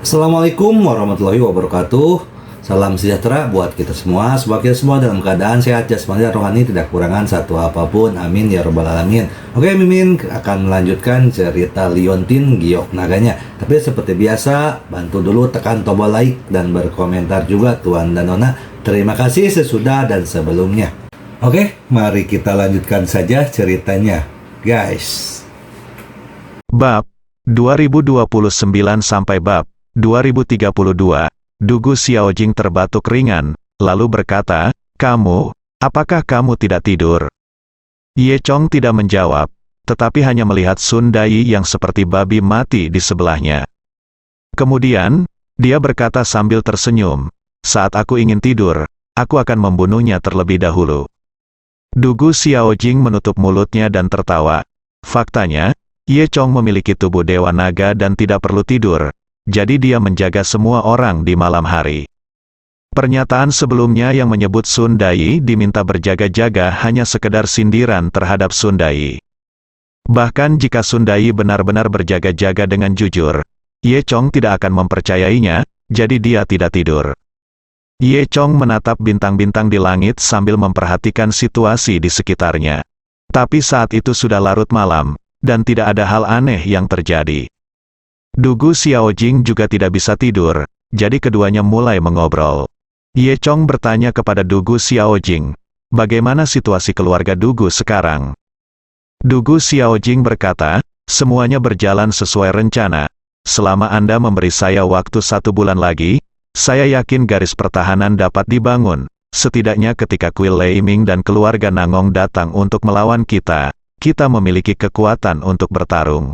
Assalamualaikum warahmatullahi wabarakatuh. Salam sejahtera buat kita semua. Semoga kita semua dalam keadaan sehat jasmani dan rohani, tidak kekurangan satu apapun. Amin ya robbal alamin. Oke, Mimin akan melanjutkan cerita Liontin Giok Naganya. Tapi seperti biasa, bantu dulu tekan tombol like dan berkomentar juga Tuan dan Nona. Terima kasih sesudah dan sebelumnya. Oke, mari kita lanjutkan saja ceritanya, guys. Bab 2029 sampai bab 2032, Dugu Xiaojing terbatuk ringan, lalu berkata, "Kamu, apakah kamu tidak tidur?" Ye Chong tidak menjawab, tetapi hanya melihat Sun Dai yang seperti babi mati di sebelahnya. Kemudian, dia berkata sambil tersenyum, "Saat aku ingin tidur, aku akan membunuhnya terlebih dahulu." Dugu Xiaojing menutup mulutnya dan tertawa. Faktanya, Ye Chong memiliki tubuh Dewa Naga dan tidak perlu tidur, jadi dia menjaga semua orang di malam hari. Pernyataan sebelumnya yang menyebut Sun Dai diminta berjaga-jaga hanya sekedar sindiran terhadap Sun Dai. Bahkan jika Sun Dai benar-benar berjaga-jaga dengan jujur, Ye Chong tidak akan mempercayainya, jadi dia tidak tidur. Ye Chong menatap bintang-bintang di langit sambil memperhatikan situasi di sekitarnya. Tapi saat itu sudah larut malam, dan tidak ada hal aneh yang terjadi. Dugu Xiaojing juga tidak bisa tidur, jadi keduanya mulai mengobrol. Ye Chong bertanya kepada Dugu Xiaojing, "Bagaimana situasi keluarga Dugu sekarang?" Dugu Xiaojing berkata, "Semuanya berjalan sesuai rencana. Selama Anda memberi saya waktu 1 bulan lagi, saya yakin garis pertahanan dapat dibangun. Setidaknya ketika Kuil Leiming dan keluarga Nangong datang untuk melawan kita, kita memiliki kekuatan untuk bertarung."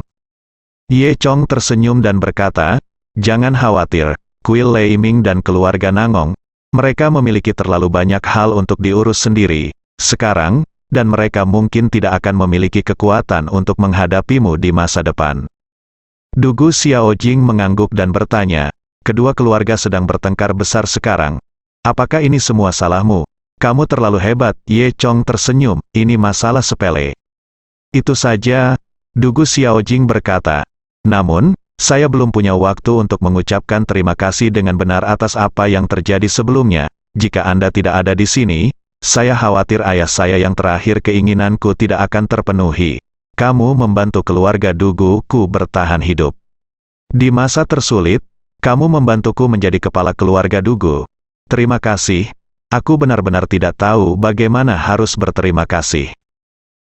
Ye Chong tersenyum dan berkata, "Jangan khawatir, Kuil Leiming dan keluarga Nangong, mereka memiliki terlalu banyak hal untuk diurus sendiri, sekarang, dan mereka mungkin tidak akan memiliki kekuatan untuk menghadapimu di masa depan." Dugu Xiaojing mengangguk dan bertanya, "Kedua keluarga sedang bertengkar besar sekarang. Apakah ini semua salahmu? Kamu terlalu hebat." Ye Chong tersenyum, "Ini masalah sepele." "Itu saja," Dugu Xiaojing berkata. "Namun, saya belum punya waktu untuk mengucapkan terima kasih dengan benar atas apa yang terjadi sebelumnya. Jika Anda tidak ada di sini, saya khawatir ayah saya yang terakhir keinginanku tidak akan terpenuhi. Kamu membantu keluarga Dugu-ku bertahan hidup. Di masa tersulit, kamu membantuku menjadi kepala keluarga Dugu. Terima kasih, aku benar-benar tidak tahu bagaimana harus berterima kasih."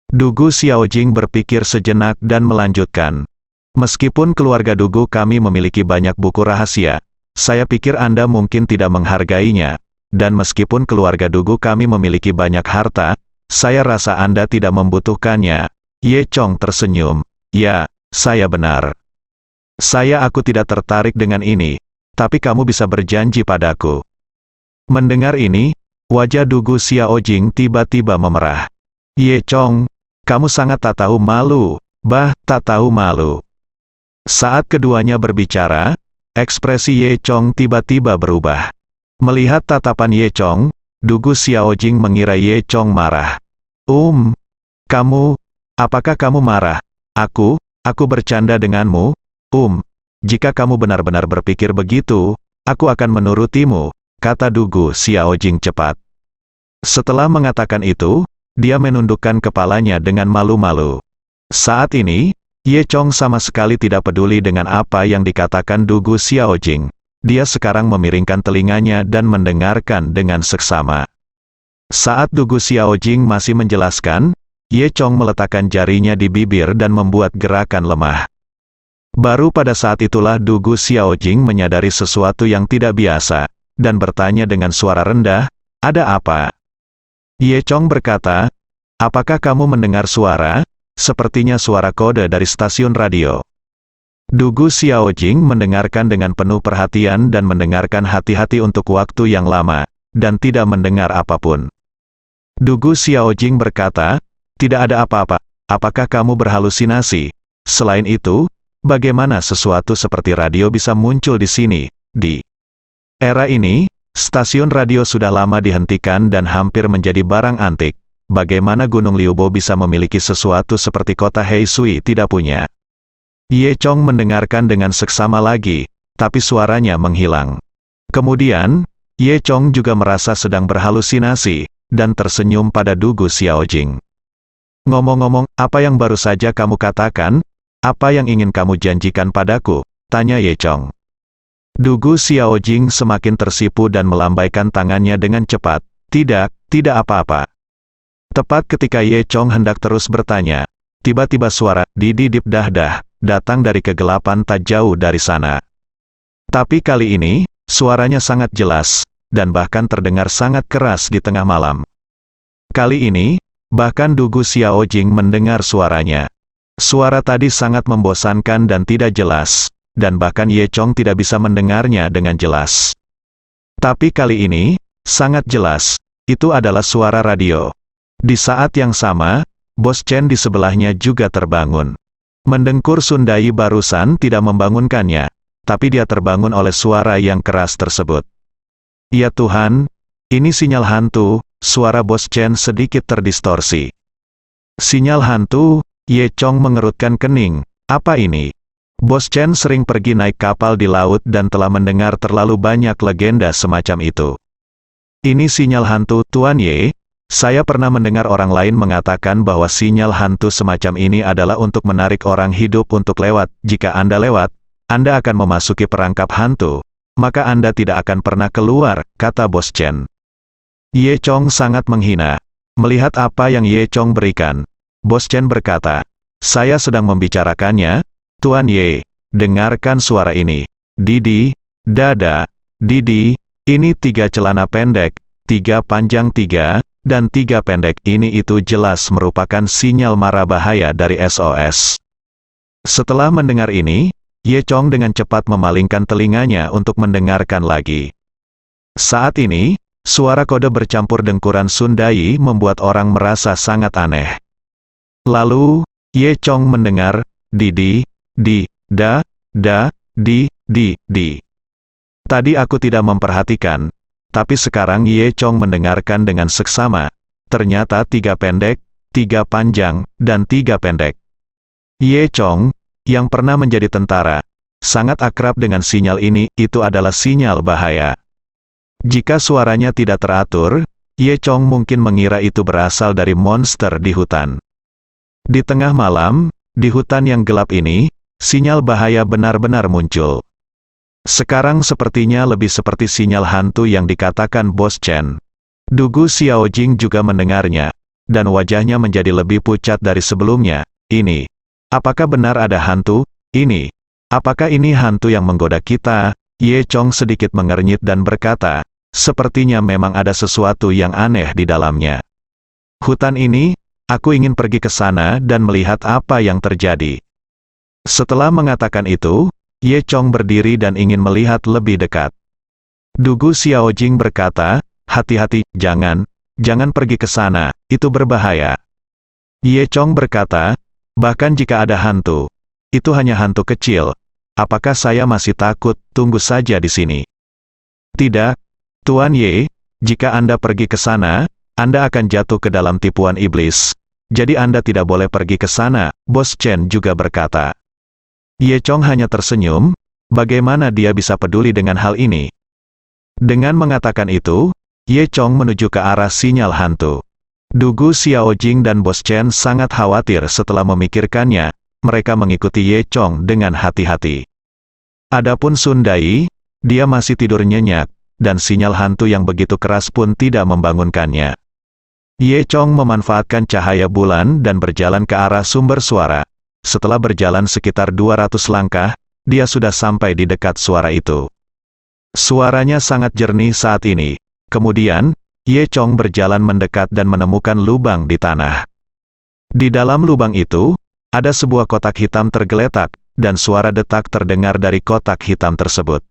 Dugu Xiaojing berpikir sejenak dan melanjutkan, "Meskipun keluarga Dugu kami memiliki banyak buku rahasia, saya pikir Anda mungkin tidak menghargainya, dan meskipun keluarga Dugu kami memiliki banyak harta, saya rasa Anda tidak membutuhkannya." Ye Chong tersenyum, "Ya, saya benar. Aku tidak tertarik dengan ini, tapi kamu bisa berjanji padaku." Mendengar ini, wajah Dugu Xiaojing tiba-tiba memerah. "Ye Chong, kamu sangat tak tahu malu, tak tahu malu." Saat keduanya berbicara, ekspresi Ye Chong tiba-tiba berubah. Melihat tatapan Ye Chong, Dugu Xiaojing mengira Ye Chong marah. Kamu, apakah kamu marah? Aku bercanda denganmu, Jika kamu benar-benar berpikir begitu, aku akan menurutimu," kata Dugu Xiaojing cepat. Setelah mengatakan itu, dia menundukkan kepalanya dengan malu-malu. Saat ini, Ye Chong sama sekali tidak peduli dengan apa yang dikatakan Dugu Xiaojing. Dia sekarang memiringkan telinganya dan mendengarkan dengan seksama. Saat Dugu Xiaojing masih menjelaskan, Ye Chong meletakkan jarinya di bibir dan membuat gerakan lemah. Baru pada saat itulah Dugu Xiaojing menyadari sesuatu yang tidak biasa, dan bertanya dengan suara rendah, "Ada apa?" Ye Chong berkata, "Apakah kamu mendengar suara? Sepertinya suara kode dari stasiun radio." Dugu Xiaojing mendengarkan dengan penuh perhatian dan mendengarkan hati-hati untuk waktu yang lama, dan tidak mendengar apapun. Dugu Xiaojing berkata, "Tidak ada apa-apa. Apakah kamu berhalusinasi? Selain itu, bagaimana sesuatu seperti radio bisa muncul di sini?" Di era ini, stasiun radio sudah lama dihentikan dan hampir menjadi barang antik. Bagaimana Gunung Liubo bisa memiliki sesuatu seperti kota Heisui tidak punya? Ye Chong mendengarkan dengan seksama lagi, tapi suaranya menghilang. Kemudian, Ye Chong juga merasa sedang berhalusinasi, dan tersenyum pada Dugu Xiaojing. "Ngomong-ngomong, apa yang baru saja kamu katakan? Apa yang ingin kamu janjikan padaku?" tanya Ye Chong. Dugu Xiaojing semakin tersipu dan melambaikan tangannya dengan cepat. Tidak apa-apa." Tepat ketika Ye Chong hendak terus bertanya, tiba-tiba suara "dididip dah" datang dari kegelapan tak jauh dari sana. Tapi kali ini, suaranya sangat jelas, dan bahkan terdengar sangat keras di tengah malam. Kali ini, bahkan Dugu Xiaojing mendengar suaranya. Suara tadi sangat membosankan dan tidak jelas, dan bahkan Ye Chong tidak bisa mendengarnya dengan jelas. Tapi kali ini, sangat jelas, itu adalah suara radio. Di saat yang sama, Bos Chen di sebelahnya juga terbangun. Mendengkur Sundai barusan tidak membangunkannya, tapi dia terbangun oleh suara yang keras tersebut. "Ya Tuhan, ini sinyal hantu," suara Bos Chen sedikit terdistorsi. "Sinyal hantu?" Ye Chong mengerutkan kening. "Apa ini?" Bos Chen sering pergi naik kapal di laut dan telah mendengar terlalu banyak legenda semacam itu. "Ini sinyal hantu, Tuan Ye. Saya pernah mendengar orang lain mengatakan bahwa sinyal hantu semacam ini adalah untuk menarik orang hidup untuk lewat. Jika Anda lewat, Anda akan memasuki perangkap hantu. Maka Anda tidak akan pernah keluar," kata Bos Chen. Ye Chong sangat menghina. Melihat apa yang Ye Chong berikan, Bos Chen berkata, "Saya sedang membicarakannya, Tuan Ye. Dengarkan suara ini. Didi, dada, didi, ini 3 celana pendek, 3 panjang 3, dan 3 pendek. Ini itu jelas merupakan sinyal mara bahaya dari SOS." Setelah mendengar ini, Ye Chong dengan cepat memalingkan telinganya untuk mendengarkan lagi. Saat ini, suara kode bercampur dengkuran Sundai membuat orang merasa sangat aneh. Lalu, Ye Chong mendengar, "Didi, di, da, di, di." Tadi aku tidak memperhatikan, tapi sekarang Ye Chong mendengarkan dengan seksama. Ternyata 3 pendek, 3 panjang, dan 3 pendek. Ye Chong, yang pernah menjadi tentara, sangat akrab dengan sinyal ini. Itu adalah sinyal bahaya. Jika suaranya tidak teratur, Ye Chong mungkin mengira itu berasal dari monster di hutan. Di tengah malam, di hutan yang gelap ini, sinyal bahaya benar-benar muncul. Sekarang sepertinya lebih seperti sinyal hantu yang dikatakan Bos Chen. Dugu Xiaojing juga mendengarnya, dan wajahnya menjadi lebih pucat dari sebelumnya. "Ini, apakah benar ada hantu? Ini, apakah ini hantu yang menggoda kita?" Ye Chong sedikit mengernyit dan berkata, "Sepertinya memang ada sesuatu yang aneh di dalamnya. Hutan ini, aku ingin pergi ke sana dan melihat apa yang terjadi." Setelah mengatakan itu, Ye Chong berdiri dan ingin melihat lebih dekat. Dugu Xiaojing berkata, "Hati-hati, jangan pergi ke sana, itu berbahaya." Ye Chong berkata, "Bahkan jika ada hantu, itu hanya hantu kecil. Apakah saya masih takut? Tunggu saja di sini." "Tidak, Tuan Ye, jika Anda pergi ke sana, Anda akan jatuh ke dalam tipuan iblis. Jadi Anda tidak boleh pergi ke sana," Bos Chen juga berkata. Ye Chong hanya tersenyum, bagaimana dia bisa peduli dengan hal ini? Dengan mengatakan itu, Ye Chong menuju ke arah sinyal hantu. Dugu Xiaojing dan Bos Chen sangat khawatir setelah memikirkannya. Mereka mengikuti Ye Chong dengan hati-hati. Adapun Sundai, dia masih tidur nyenyak, dan sinyal hantu yang begitu keras pun tidak membangunkannya. Ye Chong memanfaatkan cahaya bulan dan berjalan ke arah sumber suara. Setelah berjalan sekitar 200 langkah, dia sudah sampai di dekat suara itu. Suaranya sangat jernih saat ini. Kemudian, Ye Chong berjalan mendekat dan menemukan lubang di tanah. Di dalam lubang itu, ada sebuah kotak hitam tergeletak, dan suara detak terdengar dari kotak hitam tersebut.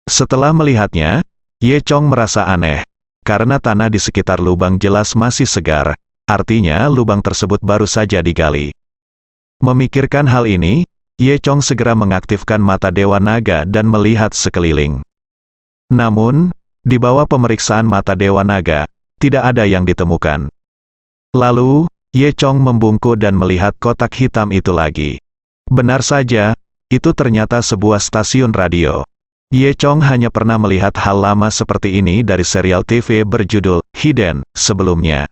Setelah melihatnya, Ye Chong merasa aneh, karena tanah di sekitar lubang jelas masih segar, artinya lubang tersebut baru saja digali. Memikirkan hal ini, Ye Chong segera mengaktifkan mata Dewa Naga dan melihat sekeliling. Namun, di bawah pemeriksaan mata Dewa Naga, tidak ada yang ditemukan. Lalu, Ye Chong membungkuk dan melihat kotak hitam itu lagi. Benar saja, itu ternyata sebuah stasiun radio. Ye Chong hanya pernah melihat hal lama seperti ini dari serial TV berjudul Hidden sebelumnya.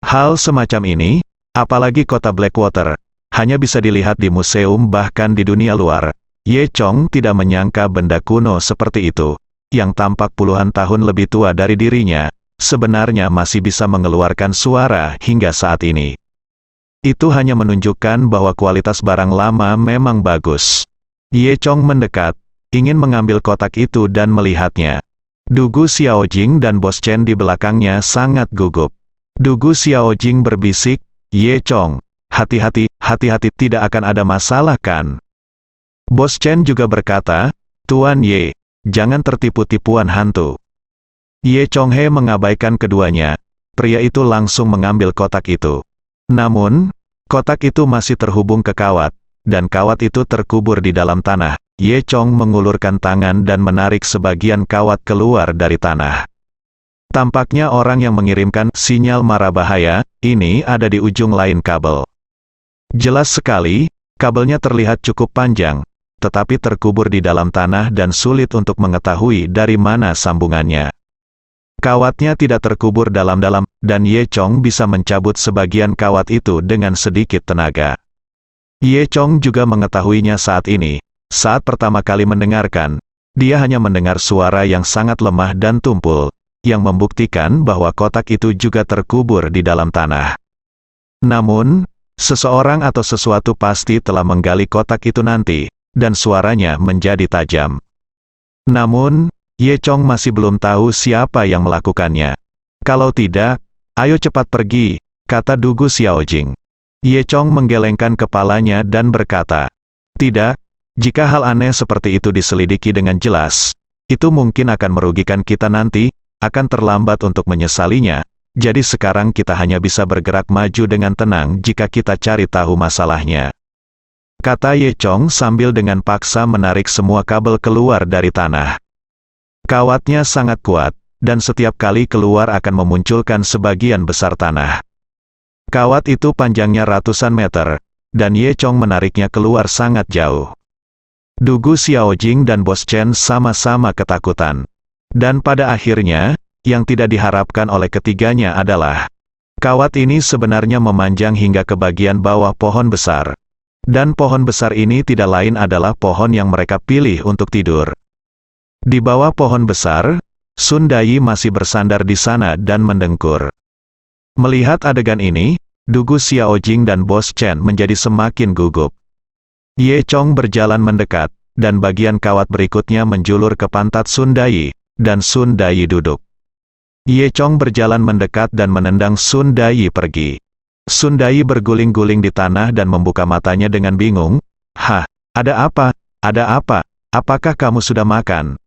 Hal semacam ini, apalagi kota Blackwater, hanya bisa dilihat di museum bahkan di dunia luar. Ye Chong tidak menyangka benda kuno seperti itu, yang tampak puluhan tahun lebih tua dari dirinya, sebenarnya masih bisa mengeluarkan suara hingga saat ini. Itu hanya menunjukkan bahwa kualitas barang lama memang bagus. Ye Chong mendekat, ingin mengambil kotak itu dan melihatnya. Dugu Xiaojing dan Bos Chen di belakangnya sangat gugup. Dugu Xiaojing berbisik, "Ye Chong, hati-hati, hati-hati, tidak akan ada masalah kan?" Bos Chen juga berkata, "Tuan Ye, jangan tertipu tipuan hantu." Ye Chonghe mengabaikan keduanya. Pria itu langsung mengambil kotak itu. Namun, kotak itu masih terhubung ke kawat, dan kawat itu terkubur di dalam tanah. Ye Chong mengulurkan tangan dan menarik sebagian kawat keluar dari tanah. Tampaknya orang yang mengirimkan sinyal mara bahaya ini ada di ujung lain kabel. Jelas sekali, kabelnya terlihat cukup panjang, tetapi terkubur di dalam tanah dan sulit untuk mengetahui dari mana sambungannya. Kawatnya tidak terkubur dalam-dalam, dan Ye Chong bisa mencabut sebagian kawat itu dengan sedikit tenaga. Ye Chong juga mengetahuinya saat ini. Saat pertama kali mendengarkan, dia hanya mendengar suara yang sangat lemah dan tumpul, yang membuktikan bahwa kotak itu juga terkubur di dalam tanah. Namun, seseorang atau sesuatu pasti telah menggali kotak itu nanti, dan suaranya menjadi tajam. Namun, Ye Chong masih belum tahu siapa yang melakukannya. "Kalau tidak, ayo cepat pergi," kata Dugu Xiaojing. Ye Chong menggelengkan kepalanya dan berkata, "Tidak, jika hal aneh seperti itu diselidiki dengan jelas, itu mungkin akan merugikan kita nanti, akan terlambat untuk menyesalinya. Jadi sekarang kita hanya bisa bergerak maju dengan tenang jika kita cari tahu masalahnya," kata Ye Chong sambil dengan paksa menarik semua kabel keluar dari tanah. Kawatnya sangat kuat, dan setiap kali keluar akan memunculkan sebagian besar tanah. Kawat itu panjangnya ratusan meter, dan Ye Chong menariknya keluar sangat jauh. Dugu Xiaojing dan Bos Chen sama-sama ketakutan. Dan pada akhirnya, yang tidak diharapkan oleh ketiganya adalah, kawat ini sebenarnya memanjang hingga ke bagian bawah pohon besar. Dan pohon besar ini tidak lain adalah pohon yang mereka pilih untuk tidur. Di bawah pohon besar, Sun Dai masih bersandar di sana dan mendengkur. Melihat adegan ini, Dugu Xiaojing dan Bos Chen menjadi semakin gugup. Ye Chong berjalan mendekat, dan bagian kawat berikutnya menjulur ke pantat Sun Dai, dan Sun Dai duduk. Ye Chong berjalan mendekat dan menendang Sun Dai pergi. Sun Dai berguling-guling di tanah dan membuka matanya dengan bingung. "Hah, ada apa? Ada apa? Apakah kamu sudah makan?"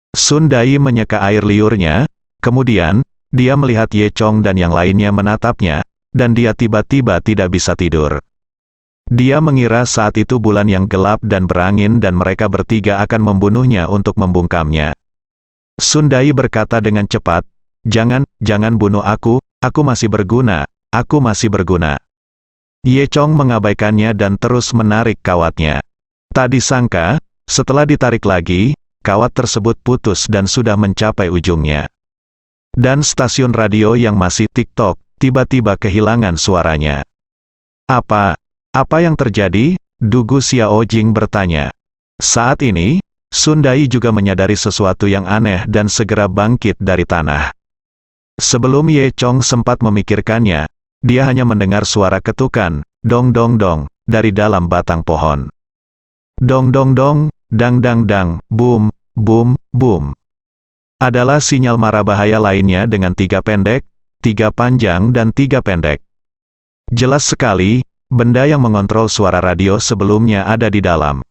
Sun Dai menyeka air liurnya, kemudian, dia melihat Ye Chong dan yang lainnya menatapnya, dan dia tiba-tiba tidak bisa tidur. Dia mengira saat itu bulan yang gelap dan berangin dan mereka bertiga akan membunuhnya untuk membungkamnya. Sun Dai berkata dengan cepat, jangan bunuh aku masih berguna. Aku masih berguna." Ye Chong mengabaikannya dan terus menarik kawatnya. Tak disangka, setelah ditarik lagi, kawat tersebut putus dan sudah mencapai ujungnya. Dan stasiun radio yang masih tik-tok, tiba-tiba kehilangan suaranya. Apa yang terjadi?" Dugu Xiaojing bertanya. Saat ini, Sun Dai juga menyadari sesuatu yang aneh dan segera bangkit dari tanah. Sebelum Ye Chong sempat memikirkannya, dia hanya mendengar suara ketukan, dong dong dong, dari dalam batang pohon. Dong dong dong, dang dang dang, boom, boom, boom. Adalah sinyal mara bahaya lainnya dengan 3 pendek, 3 panjang dan 3 pendek. Jelas sekali, benda yang mengontrol suara radio sebelumnya ada di dalam.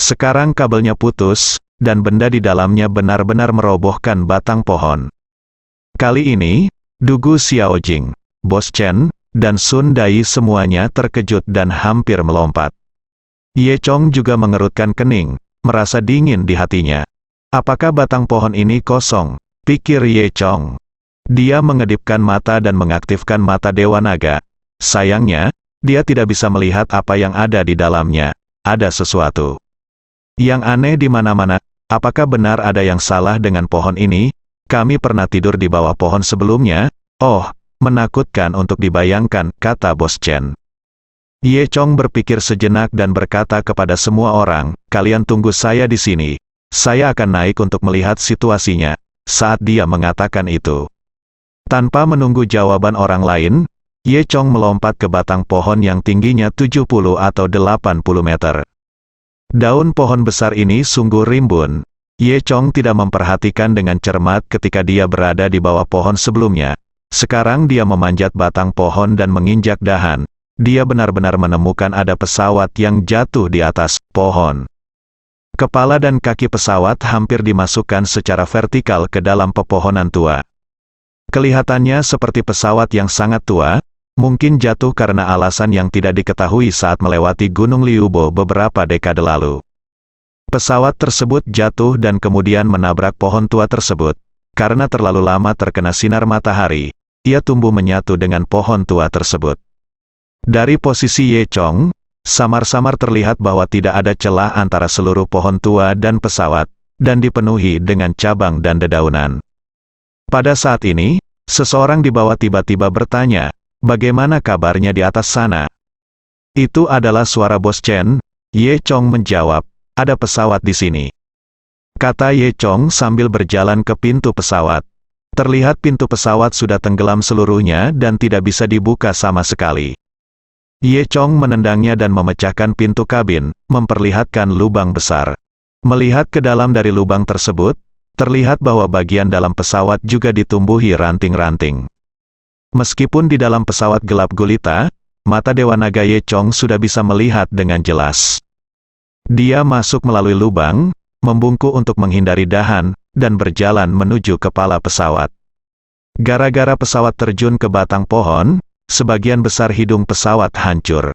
Sekarang kabelnya putus, dan benda di dalamnya benar-benar merobohkan batang pohon. Kali ini, Dugu Xiaojing, Bos Chen, dan Sun Dai semuanya terkejut dan hampir melompat. Ye Chong juga mengerutkan kening, merasa dingin di hatinya. Apakah batang pohon ini kosong? Pikir Ye Chong. Dia mengedipkan mata dan mengaktifkan mata Dewa Naga. Sayangnya, dia tidak bisa melihat apa yang ada di dalamnya. ada sesuatu yang aneh di mana-mana. Apakah benar ada yang salah dengan pohon ini? Kami pernah tidur di bawah pohon sebelumnya. Oh, menakutkan untuk dibayangkan, kata Bos Chen. Ye Chong berpikir sejenak dan berkata kepada semua orang, kalian tunggu saya di sini. Saya akan naik untuk melihat situasinya. Saat dia mengatakan itu, tanpa menunggu jawaban orang lain, Ye Chong melompat ke batang pohon yang tingginya 70 atau 80 meter. Daun pohon besar ini sungguh rimbun. Ye Chong tidak memperhatikan dengan cermat ketika dia berada di bawah pohon sebelumnya. Sekarang dia memanjat batang pohon dan menginjak dahan. Dia benar-benar menemukan ada pesawat yang jatuh di atas pohon. Kepala dan kaki pesawat hampir dimasukkan secara vertikal ke dalam pepohonan tua. Kelihatannya seperti pesawat yang sangat tua, mungkin jatuh karena alasan yang tidak diketahui saat melewati Gunung Liubo beberapa dekade lalu. Pesawat tersebut jatuh dan kemudian menabrak pohon tua tersebut. Karena terlalu lama terkena sinar matahari, ia tumbuh menyatu dengan pohon tua tersebut. Dari posisi Ye Chong, samar-samar terlihat bahwa tidak ada celah antara seluruh pohon tua dan pesawat, dan dipenuhi dengan cabang dan dedaunan. Pada saat ini, seseorang di bawah tiba-tiba bertanya, bagaimana kabarnya di atas sana? Itu adalah suara Bos Chen. Ye Chong menjawab, ada pesawat di sini. Kata Ye Chong sambil berjalan ke pintu pesawat. Terlihat pintu pesawat sudah tenggelam seluruhnya dan tidak bisa dibuka sama sekali. Ye Chong menendangnya dan memecahkan pintu kabin, memperlihatkan lubang besar. Melihat ke dalam dari lubang tersebut, terlihat bahwa bagian dalam pesawat juga ditumbuhi ranting-ranting. Meskipun di dalam pesawat gelap gulita, mata Dewa Naga Ye Chong sudah bisa melihat dengan jelas. Dia masuk melalui lubang, membungkuk untuk menghindari dahan, dan berjalan menuju kepala pesawat. Gara-gara pesawat terjun ke batang pohon, sebagian besar hidung pesawat hancur.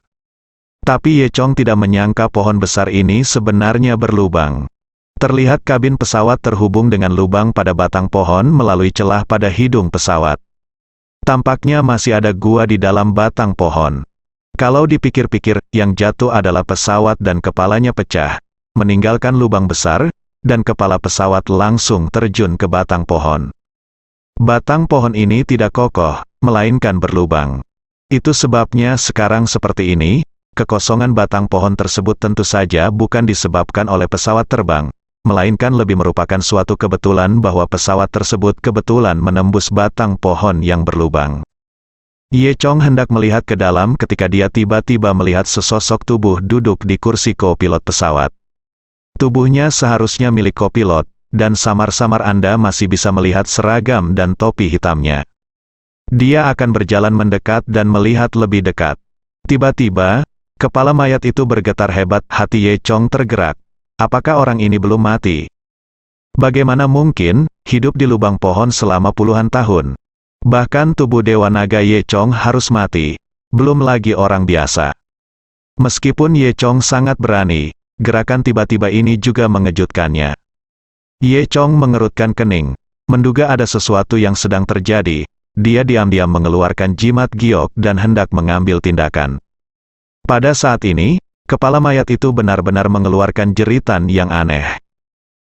Tapi Ye Chong tidak menyangka pohon besar ini sebenarnya berlubang. Terlihat kabin pesawat terhubung dengan lubang pada batang pohon melalui celah pada hidung pesawat. Tampaknya masih ada gua di dalam batang pohon. Kalau dipikir-pikir, yang jatuh adalah pesawat dan kepalanya pecah, meninggalkan lubang besar, dan kepala pesawat langsung terjun ke batang pohon. Batang pohon ini tidak kokoh, melainkan berlubang. Itu sebabnya sekarang seperti ini, kekosongan batang pohon tersebut tentu saja bukan disebabkan oleh pesawat terbang, melainkan lebih merupakan suatu kebetulan bahwa pesawat tersebut kebetulan menembus batang pohon yang berlubang. Ye Chong hendak melihat ke dalam ketika dia tiba-tiba melihat sesosok tubuh duduk di kursi kopilot pesawat. Tubuhnya seharusnya milik kopilot, dan samar-samar Anda masih bisa melihat seragam dan topi hitamnya. Dia akan berjalan mendekat dan melihat lebih dekat. Tiba-tiba, kepala mayat itu bergetar hebat. Hati Ye Chong tergerak. Apakah orang ini belum mati? Bagaimana mungkin hidup di lubang pohon selama puluhan tahun? Bahkan tubuh Dewa Naga Ye Chong harus mati. Belum lagi orang biasa. Meskipun Ye Chong sangat berani, gerakan tiba-tiba ini juga mengejutkannya. Ye Chong mengerutkan kening. Menduga ada sesuatu yang sedang terjadi. Dia diam-diam mengeluarkan jimat giok dan hendak mengambil tindakan. Pada saat ini, kepala mayat itu benar-benar mengeluarkan jeritan yang aneh.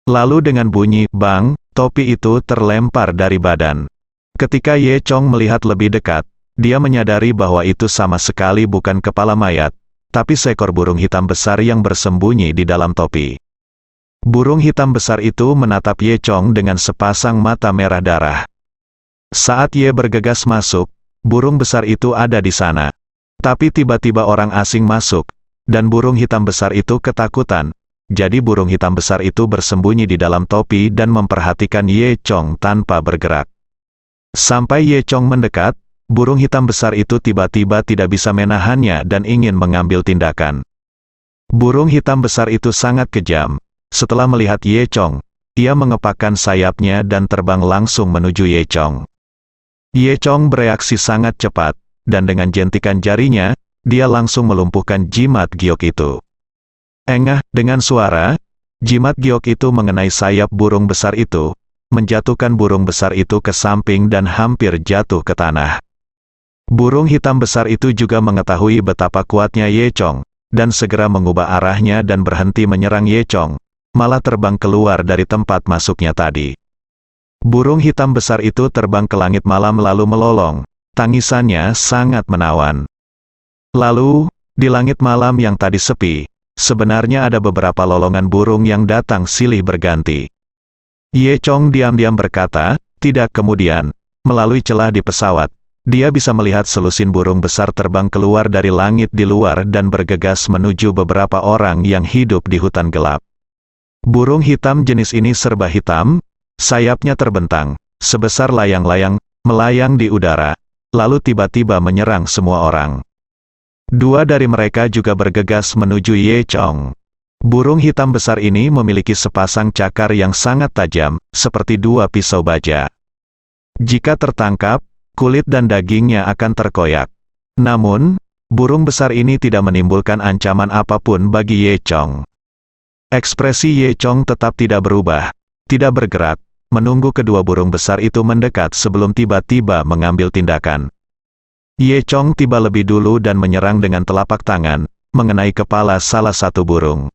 Lalu dengan bunyi bang, topi itu terlempar dari badan. Ketika Ye Chong melihat lebih dekat, dia menyadari bahwa itu sama sekali bukan kepala mayat, tapi seekor burung hitam besar yang bersembunyi di dalam topi. Burung hitam besar itu menatap Ye Chong dengan sepasang mata merah darah. Saat Ye bergegas masuk, burung besar itu ada di sana. Tapi tiba-tiba orang asing masuk, dan burung hitam besar itu ketakutan. Jadi burung hitam besar itu bersembunyi di dalam topi dan memperhatikan Ye Chong tanpa bergerak. Sampai Ye Chong mendekat, burung hitam besar itu tiba-tiba tidak bisa menahannya dan ingin mengambil tindakan. Burung hitam besar itu sangat kejam. Setelah melihat Ye Chong, ia mengepakkan sayapnya dan terbang langsung menuju Ye Chong. Ye Chong bereaksi sangat cepat, dan dengan jentikan jarinya, dia langsung melumpuhkan jimat giok itu. Engah, dengan suara, jimat giok itu mengenai sayap burung besar itu, menjatuhkan burung besar itu ke samping dan hampir jatuh ke tanah. Burung hitam besar itu juga mengetahui betapa kuatnya Ye Chong, dan segera mengubah arahnya dan berhenti menyerang Ye Chong, malah terbang keluar dari tempat masuknya tadi. Burung hitam besar itu terbang ke langit malam lalu melolong, tangisannya sangat menawan. Lalu, di langit malam yang tadi sepi, sebenarnya ada beberapa lolongan burung yang datang silih berganti. Ye Chong diam-diam berkata, tidak kemudian, melalui celah di pesawat, dia bisa melihat selusin burung besar terbang keluar dari langit di luar dan bergegas menuju beberapa orang yang hidup di hutan gelap. Burung hitam jenis ini serba hitam, sayapnya terbentang, sebesar layang-layang, melayang di udara, lalu tiba-tiba menyerang semua orang. Dua dari mereka juga bergegas menuju Ye Chong. Burung hitam besar ini memiliki sepasang cakar yang sangat tajam, seperti dua pisau baja. Jika tertangkap, kulit dan dagingnya akan terkoyak. Namun, burung besar ini tidak menimbulkan ancaman apapun bagi Ye Chong. Ekspresi Ye Chong tetap tidak berubah, tidak bergerak, menunggu kedua burung besar itu mendekat sebelum tiba-tiba mengambil tindakan. Ye Chong tiba lebih dulu dan menyerang dengan telapak tangan, mengenai kepala salah satu burung.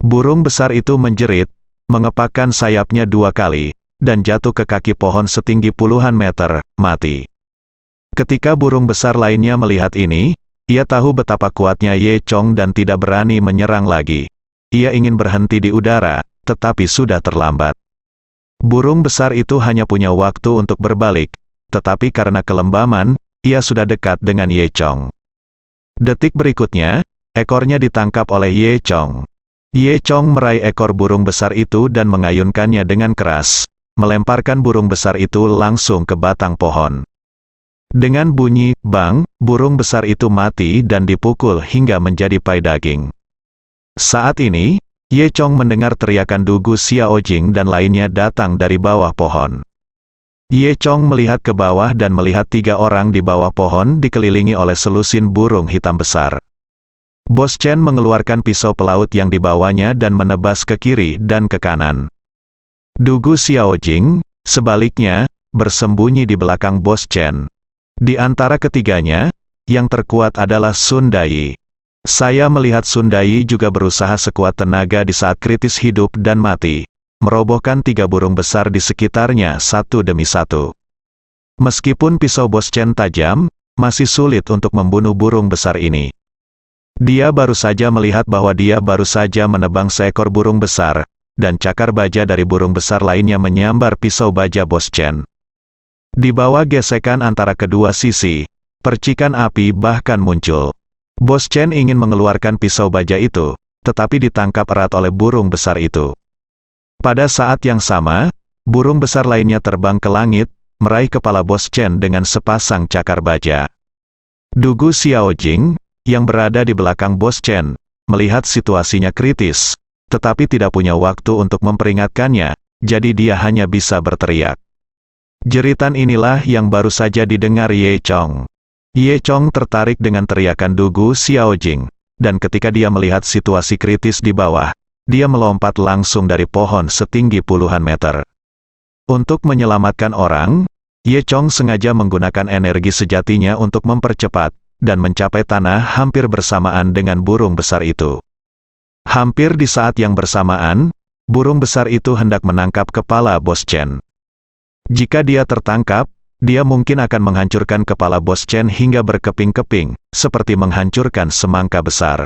Burung besar itu menjerit, mengepakkan sayapnya 2 kali, dan jatuh ke kaki pohon setinggi puluhan meter, mati. Ketika burung besar lainnya melihat ini, ia tahu betapa kuatnya Ye Chong dan tidak berani menyerang lagi. Ia ingin berhenti di udara, tetapi sudah terlambat. Burung besar itu hanya punya waktu untuk berbalik, tetapi karena kelembaman, ia sudah dekat dengan Ye Chong. Detik berikutnya, ekornya ditangkap oleh Ye Chong. Ye Chong meraih ekor burung besar itu dan mengayunkannya dengan keras, melemparkan burung besar itu langsung ke batang pohon. Dengan bunyi bang, burung besar itu mati dan dipukul hingga menjadi pai daging. Saat ini, Ye Chong mendengar teriakan Dugu Xiaojing dan lainnya datang dari bawah pohon. Ye Chong melihat ke bawah dan melihat 3 orang di bawah pohon dikelilingi oleh selusin burung hitam besar. Bos Chen mengeluarkan pisau pelaut yang dibawanya dan menebas ke kiri dan ke kanan. Dugu Xiaojing, sebaliknya, bersembunyi di belakang Bos Chen. Di antara ketiganya, yang terkuat adalah Sun Dai. Saya melihat Sun Dai juga berusaha sekuat tenaga di saat kritis hidup dan mati, merobohkan 3 burung besar di sekitarnya satu demi satu. Meskipun pisau Bos Chen tajam, masih sulit untuk membunuh burung besar ini. Dia baru saja melihat bahwa dia baru saja menebang seekor burung besar, dan cakar baja dari burung besar lainnya menyambar pisau baja Bos Chen. Di bawah gesekan antara kedua sisi, percikan api bahkan muncul. Bos Chen ingin mengeluarkan pisau baja itu, tetapi ditangkap erat oleh burung besar itu. Pada saat yang sama, burung besar lainnya terbang ke langit, meraih kepala Bos Chen dengan sepasang cakar baja. Dugu Xiaojing, yang berada di belakang Bos Chen, melihat situasinya kritis, tetapi tidak punya waktu untuk memperingatkannya, jadi dia hanya bisa berteriak. Jeritan inilah yang baru saja didengar Ye Chong. Ye Chong tertarik dengan teriakan Dugu Xiaojing, dan ketika dia melihat situasi kritis di bawah, dia melompat langsung dari pohon setinggi puluhan meter. Untuk menyelamatkan orang, Ye Chong sengaja menggunakan energi sejatinya untuk mempercepat, dan mencapai tanah hampir bersamaan dengan burung besar itu. Hampir di saat yang bersamaan, burung besar itu hendak menangkap kepala Bos Chen. Jika dia tertangkap, dia mungkin akan menghancurkan kepala Bos Chen hingga berkeping-keping, seperti menghancurkan semangka besar.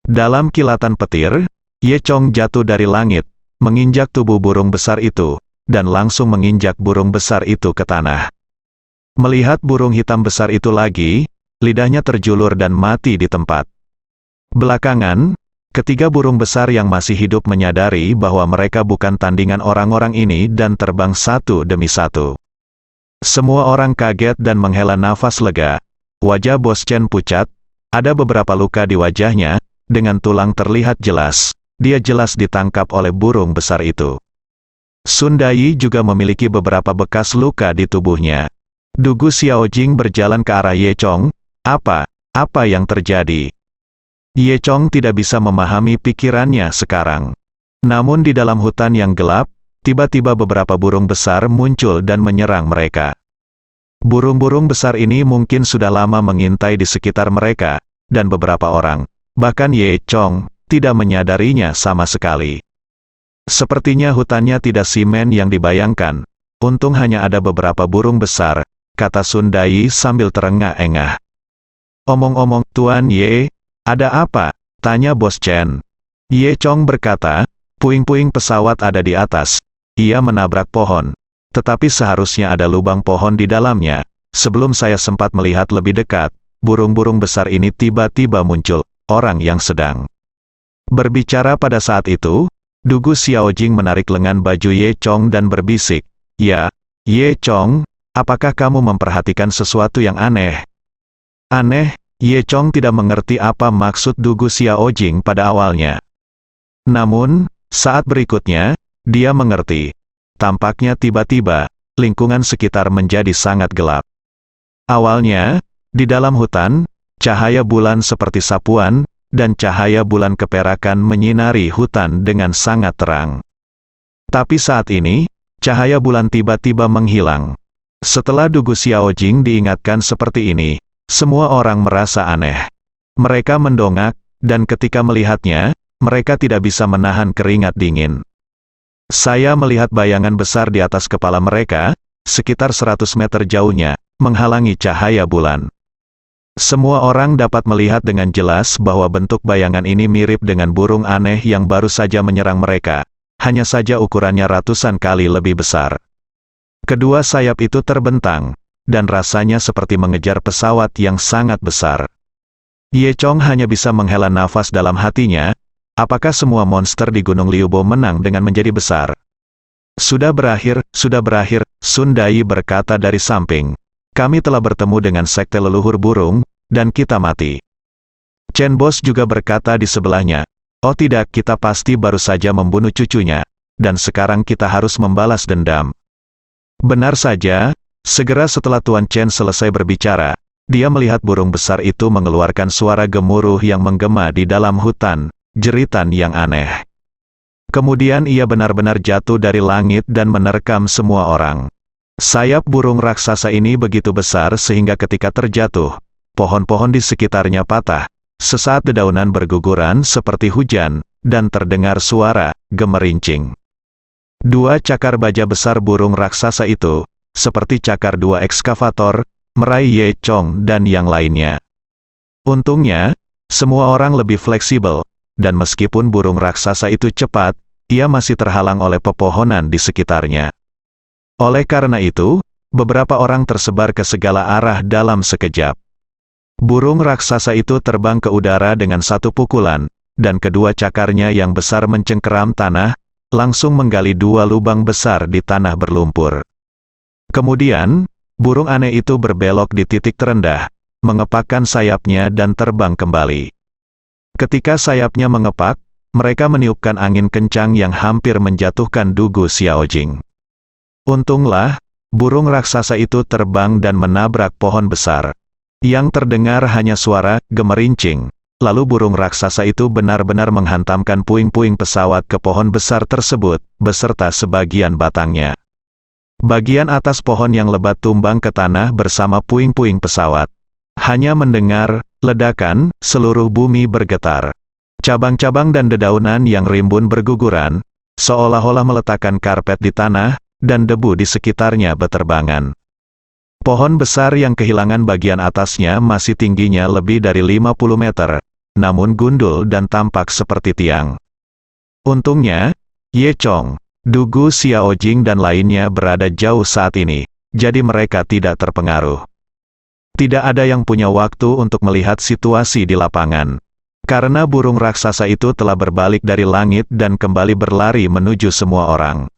Dalam kilatan petir, Ye Chong jatuh dari langit, menginjak tubuh burung besar itu, dan langsung menginjak burung besar itu ke tanah. Melihat burung hitam besar itu lagi, lidahnya terjulur dan mati di tempat. Belakangan, ketiga burung besar yang masih hidup menyadari bahwa mereka bukan tandingan orang-orang ini dan terbang satu demi satu. Semua orang kaget dan menghela nafas lega. Wajah Bos Chen pucat, ada beberapa luka di wajahnya, dengan tulang terlihat jelas, dia jelas ditangkap oleh burung besar itu. Sun Dai juga memiliki beberapa bekas luka di tubuhnya. Dugu Xiaojing berjalan ke arah Ye Chong. Apa yang terjadi? Ye Chong tidak bisa memahami pikirannya sekarang. Namun di dalam hutan yang gelap, tiba-tiba beberapa burung besar muncul dan menyerang mereka. Burung-burung besar ini mungkin sudah lama mengintai di sekitar mereka, dan beberapa orang, Bahkan Ye Chong tidak menyadarinya sama sekali. Sepertinya hutannya tidak semen yang dibayangkan. Untung hanya ada beberapa burung besar, kata Sun Dai sambil terengah-engah. Omong-omong, Tuan Ye, ada apa? Tanya Bos Chen. Ye Chong berkata, puing-puing pesawat ada di atas. Ia menabrak pohon. Tetapi seharusnya ada lubang pohon di dalamnya. Sebelum saya sempat melihat lebih dekat, burung-burung besar ini tiba-tiba muncul, orang yang sedang berbicara pada saat itu. Dugu Xiaojing menarik lengan baju Ye Chong dan berbisik, "Ya, Ye Chong, apakah kamu memperhatikan sesuatu yang aneh?" Aneh, Ye Chong tidak mengerti apa maksud Dugu Xiaojing pada awalnya. Namun, saat berikutnya, dia mengerti. Tampaknya tiba-tiba, lingkungan sekitar menjadi sangat gelap. Awalnya, di dalam hutan, cahaya bulan seperti sapuan, dan cahaya bulan keperakan menyinari hutan dengan sangat terang. Tapi saat ini, cahaya bulan tiba-tiba menghilang. Setelah Dugu Xiaojing diingatkan seperti ini, semua orang merasa aneh. Mereka mendongak, dan ketika melihatnya, mereka tidak bisa menahan keringat dingin. Saya melihat bayangan besar di atas kepala mereka, sekitar 100 meter jauhnya, menghalangi cahaya bulan. Semua orang dapat melihat dengan jelas bahwa bentuk bayangan ini mirip dengan burung aneh yang baru saja menyerang mereka, hanya saja ukurannya ratusan kali lebih besar. Kedua sayap itu terbentang, dan rasanya seperti mengejar pesawat yang sangat besar. Ye Chong hanya bisa menghela nafas dalam hatinya, apakah semua monster di Gunung Liubo menang dengan menjadi besar? Sudah berakhir, Sun Dai berkata dari samping. Kami telah bertemu dengan sekte leluhur burung, dan kita mati. Chen Bos juga berkata di sebelahnya, oh tidak, kita pasti baru saja membunuh cucunya, dan sekarang kita harus membalas dendam. Benar saja, segera setelah Tuan Chen selesai berbicara, dia melihat burung besar itu mengeluarkan suara gemuruh yang menggema di dalam hutan, jeritan yang aneh. Kemudian ia benar-benar jatuh dari langit dan menerkam semua orang. Sayap burung raksasa ini begitu besar sehingga ketika terjatuh, pohon-pohon di sekitarnya patah, sesaat dedaunan berguguran seperti hujan, dan terdengar suara gemerincing. Dua cakar baja besar burung raksasa itu, seperti cakar dua ekskavator, meraih Ye Chong dan yang lainnya. Untungnya, semua orang lebih fleksibel, dan meskipun burung raksasa itu cepat, ia masih terhalang oleh pepohonan di sekitarnya. Oleh karena itu, beberapa orang tersebar ke segala arah dalam sekejap. Burung raksasa itu terbang ke udara dengan satu pukulan, dan kedua cakarnya yang besar mencengkeram tanah, langsung menggali dua lubang besar di tanah berlumpur. Kemudian, burung aneh itu berbelok di titik terendah, mengepakkan sayapnya dan terbang kembali. Ketika sayapnya mengepak, mereka meniupkan angin kencang yang hampir menjatuhkan Dugu Xiaojing. Untunglah, burung raksasa itu terbang dan menabrak pohon besar. Yang terdengar hanya suara gemerincing, lalu burung raksasa itu benar-benar menghantamkan puing-puing pesawat ke pohon besar tersebut, beserta sebagian batangnya. Bagian atas pohon yang lebat tumbang ke tanah bersama puing-puing pesawat. Hanya mendengar ledakan, seluruh bumi bergetar. Cabang-cabang dan dedaunan yang rimbun berguguran, seolah-olah meletakkan karpet di tanah, dan debu di sekitarnya beterbangan. Pohon besar yang kehilangan bagian atasnya masih tingginya lebih dari 50 meter, namun gundul dan tampak seperti tiang. Untungnya, Ye Chong, Dugu Xiaojing dan lainnya berada jauh saat ini, jadi mereka tidak terpengaruh. Tidak ada yang punya waktu untuk melihat situasi di lapangan. Karena burung raksasa itu telah berbalik dari langit dan kembali berlari menuju semua orang.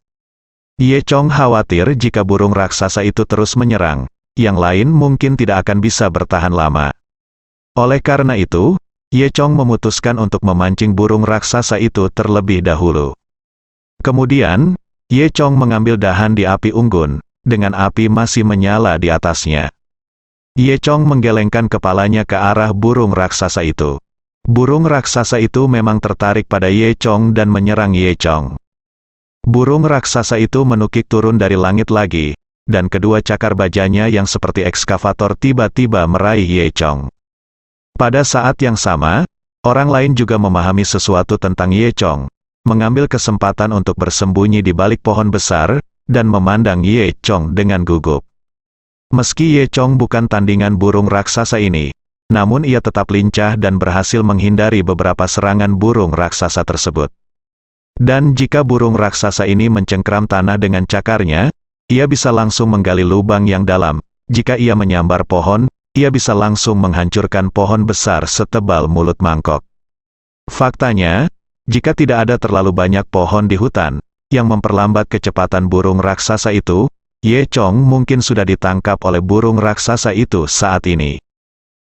Ye Chong khawatir jika burung raksasa itu terus menyerang, yang lain mungkin tidak akan bisa bertahan lama. Oleh karena itu, Ye Chong memutuskan untuk memancing burung raksasa itu terlebih dahulu. Kemudian, Ye Chong mengambil dahan di api unggun, dengan api masih menyala di atasnya. Ye Chong menggelengkan kepalanya ke arah burung raksasa itu. Burung raksasa itu memang tertarik pada Ye Chong dan menyerang Ye Chong. Burung raksasa itu menukik turun dari langit lagi, dan kedua cakar bajanya yang seperti ekskavator tiba-tiba meraih Ye Chong. Pada saat yang sama, Orang lain juga memahami sesuatu tentang Ye Chong, mengambil kesempatan untuk bersembunyi di balik pohon besar, dan memandang Ye Chong dengan gugup. Meski Ye Chong bukan tandingan burung raksasa ini, namun ia tetap lincah dan berhasil menghindari beberapa serangan burung raksasa tersebut. Dan jika burung raksasa ini mencengkram tanah dengan cakarnya, ia bisa langsung menggali lubang yang dalam. Jika ia menyambar pohon, ia bisa langsung menghancurkan pohon besar setebal mulut mangkok. Faktanya, jika tidak ada terlalu banyak pohon di hutan, yang memperlambat kecepatan burung raksasa itu, Ye Chong mungkin sudah ditangkap oleh burung raksasa itu saat ini.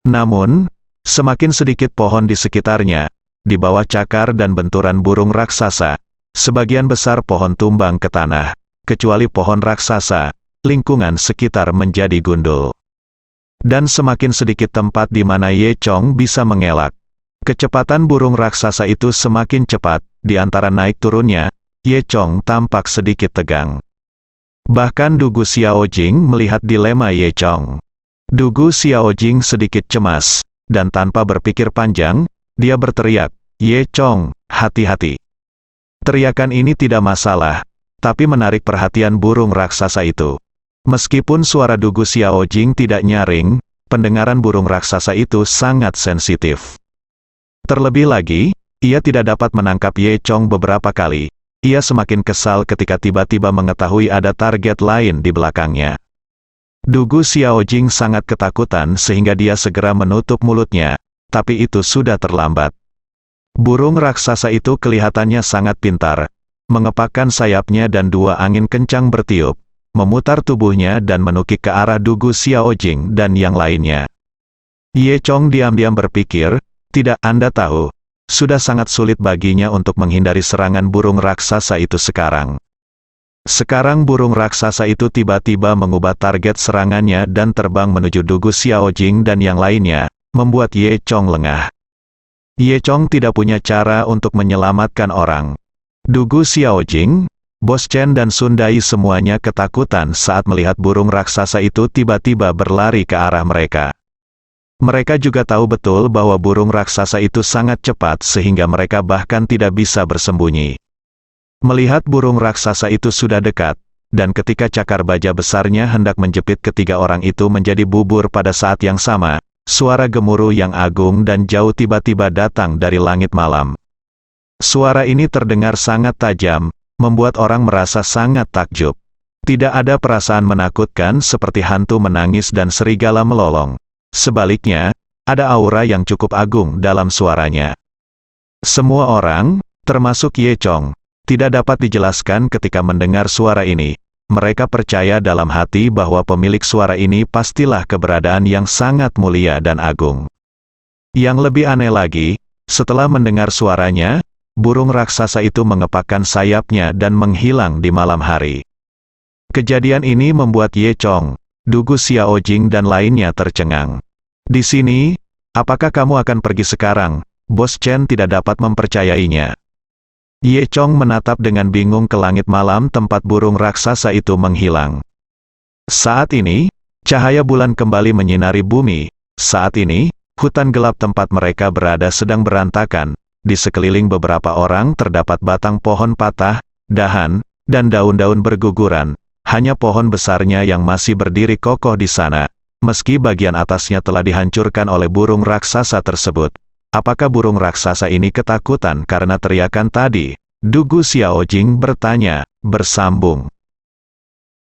Namun, semakin sedikit pohon di sekitarnya, di bawah cakar dan benturan burung raksasa, sebagian besar pohon tumbang ke tanah, kecuali pohon raksasa, lingkungan sekitar menjadi gundul. Dan semakin sedikit tempat di mana Ye Chong bisa mengelak. Kecepatan burung raksasa itu semakin cepat, di antara naik turunnya, Ye Chong tampak sedikit tegang. Bahkan Dugu Xiaojing melihat dilema Ye Chong. Dugu Xiaojing sedikit cemas, dan tanpa berpikir panjang, dia berteriak, "Ye Chong, hati-hati." Teriakan ini tidak masalah, tapi menarik perhatian burung raksasa itu. Meskipun suara Dugu Xiaojing tidak nyaring, pendengaran burung raksasa itu sangat sensitif. Terlebih lagi, ia tidak dapat menangkap Ye Chong beberapa kali. Ia semakin kesal ketika tiba-tiba mengetahui ada target lain di belakangnya. Dugu Xiaojing sangat ketakutan sehingga dia segera menutup mulutnya, tapi itu sudah terlambat. Burung raksasa itu kelihatannya sangat pintar, mengepakkan sayapnya dan dua angin kencang bertiup, memutar tubuhnya dan menukik ke arah Dugu Xiaojing dan yang lainnya. Ye Chong diam-diam berpikir, tidak, Anda tahu, sudah sangat sulit baginya untuk menghindari serangan burung raksasa itu sekarang. Sekarang burung raksasa itu tiba-tiba mengubah target serangannya dan terbang menuju Dugu Xiaojing dan yang lainnya, membuat Ye Chong lengah. Ye Chong tidak punya cara untuk menyelamatkan orang. Dugu Xiaojing, Bos Chen dan Sundai semuanya ketakutan saat melihat burung raksasa itu tiba-tiba berlari ke arah mereka. Mereka juga tahu betul bahwa burung raksasa itu sangat cepat sehingga mereka bahkan tidak bisa bersembunyi. Melihat burung raksasa itu sudah dekat, dan ketika cakar baja besarnya hendak menjepit ketiga orang itu menjadi bubur pada saat yang sama, suara gemuruh yang agung dan jauh tiba-tiba datang dari langit malam. Suara ini terdengar sangat tajam, membuat orang merasa sangat takjub. Tidak ada perasaan menakutkan seperti hantu menangis dan serigala melolong. Sebaliknya, ada aura yang cukup agung dalam suaranya. Semua orang, termasuk Ye Chong, tidak dapat dijelaskan ketika mendengar suara ini. Mereka percaya dalam hati bahwa pemilik suara ini pastilah keberadaan yang sangat mulia dan agung. Yang lebih aneh lagi, setelah mendengar suaranya, burung raksasa itu mengepakkan sayapnya dan menghilang di malam hari. Kejadian ini membuat Ye Chong, Dugu Xiaojing dan lainnya tercengang. Di sini, apakah kamu akan pergi sekarang? Bos Chen tidak dapat mempercayainya. Ye Chong menatap dengan bingung ke langit malam tempat burung raksasa itu menghilang. Saat ini, cahaya bulan kembali menyinari bumi. Saat ini, hutan gelap tempat mereka berada sedang berantakan. Di sekeliling beberapa orang terdapat batang pohon patah, dahan, dan daun-daun berguguran. Hanya pohon besarnya yang masih berdiri kokoh di sana, meski bagian atasnya telah dihancurkan oleh burung raksasa tersebut. Apakah burung raksasa ini ketakutan karena teriakan tadi? Dugu Xiaojing bertanya, bersambung.